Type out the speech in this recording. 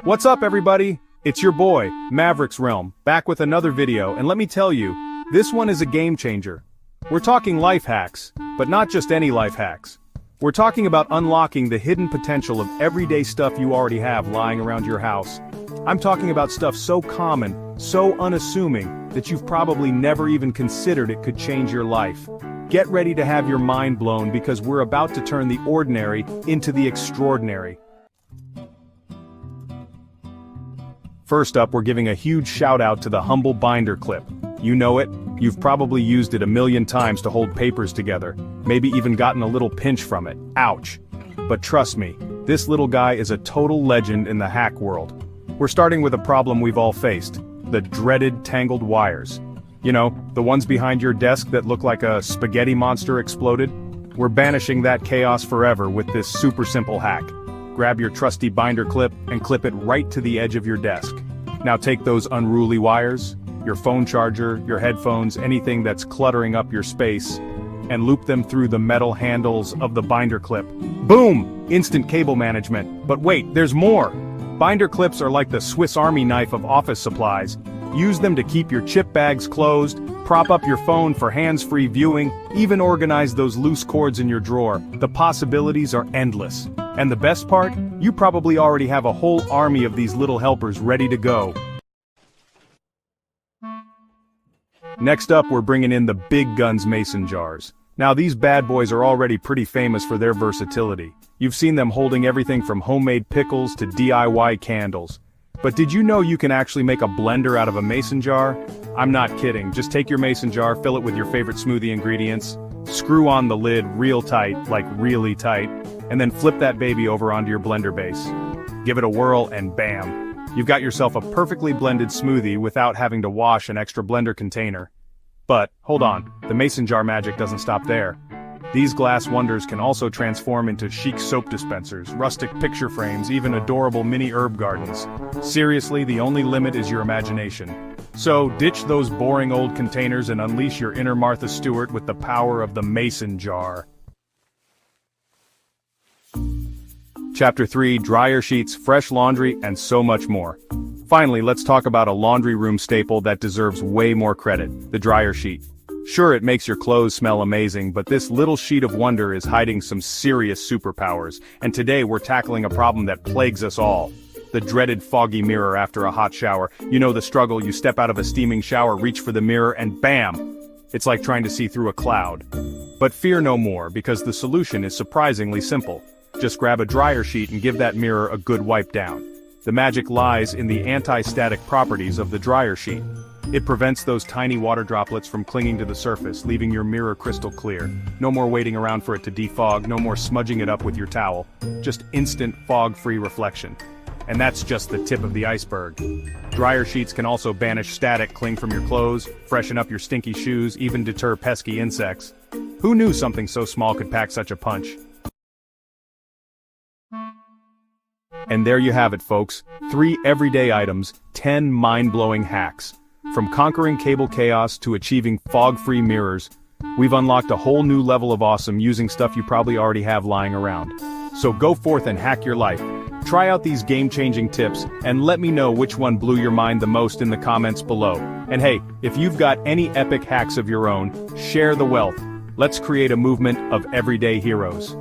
What's up, everybody? It's your boy, MaverixRealm, back with another video, and let me tell you, this one is a game changer. We're talking life hacks, but not just any life hacks. We're talking about unlocking the hidden potential of everyday stuff you already have lying around your house. I'm talking about stuff so common, so unassuming, that you've probably never even considered it could change your life. Get ready to have your mind blown because we're about to turn the ordinary into the extraordinary. First up, we're giving a huge shout out to the humble binder clip. You know it, you've probably used it a million times to hold papers together, maybe even gotten a little pinch from it. Ouch. But trust me, this little guy is a total legend in the hack world. We're starting with a problem we've all faced, the dreaded tangled wires. You know, the ones behind your desk that look like a spaghetti monster exploded? We're banishing that chaos forever with this super simple hack. Grab your trusty binder clip and clip it right to the edge of your desk. Now take those unruly wires, your phone charger, your headphones, anything that's cluttering up your space, and loop them through the metal handles of the binder clip. Boom! Instant cable management. But wait, there's more! Binder clips are like the Swiss Army knife of office supplies. Use them to keep your chip bags closed, prop up your phone for hands-free viewing, even organize those loose cords in your drawer. The possibilities are endless. And the best part? You probably already have a whole army of these little helpers ready to go. Next up, we're bringing in the big guns mason jars. Now these bad boys are already pretty famous for their versatility. You've seen them holding everything from homemade pickles to DIY candles. But did you know you can actually make a blender out of a mason jar? I'm not kidding, just take your mason jar, fill it with your favorite smoothie ingredients, screw on the lid real tight, like really tight, and then flip that baby over onto your blender base. Give it a whirl and bam! You've got yourself a perfectly blended smoothie without having to wash an extra blender container. But, hold on, the mason jar magic doesn't stop there. These glass wonders can also transform into chic soap dispensers, rustic picture frames, even adorable mini herb gardens. Seriously, the only limit is your imagination. So, ditch those boring old containers and unleash your inner Martha Stewart with the power of the mason jar. Chapter 3, dryer sheets, fresh laundry, and so much more. Finally, let's talk about a laundry room staple that deserves way more credit, the dryer sheet. Sure, it makes your clothes smell amazing, but this little sheet of wonder is hiding some serious superpowers, and today we're tackling a problem that plagues us all. The dreaded foggy mirror after a hot shower. You know the struggle, you step out of a steaming shower, reach for the mirror, and bam! It's like trying to see through a cloud. But fear no more, because the solution is surprisingly simple. Just grab a dryer sheet and give that mirror a good wipe down. The magic lies in the anti-static properties of the dryer sheet. It prevents those tiny water droplets from clinging to the surface, leaving your mirror crystal clear. No more waiting around for it to defog, no more smudging it up with your towel. Just instant fog-free reflection. And that's just the tip of the iceberg. Dryer sheets can also banish static, cling from your clothes, freshen up your stinky shoes, even deter pesky insects. Who knew something so small could pack such a punch? And there you have it, folks. 3 everyday items, 10 mind-blowing hacks. From conquering cable chaos to achieving fog-free mirrors, we've unlocked a whole new level of awesome using stuff you probably already have lying around. So go forth and hack your life. Try out these game-changing tips, and let me know which one blew your mind the most in the comments below. And hey, if you've got any epic hacks of your own, share the wealth. Let's create a movement of everyday heroes.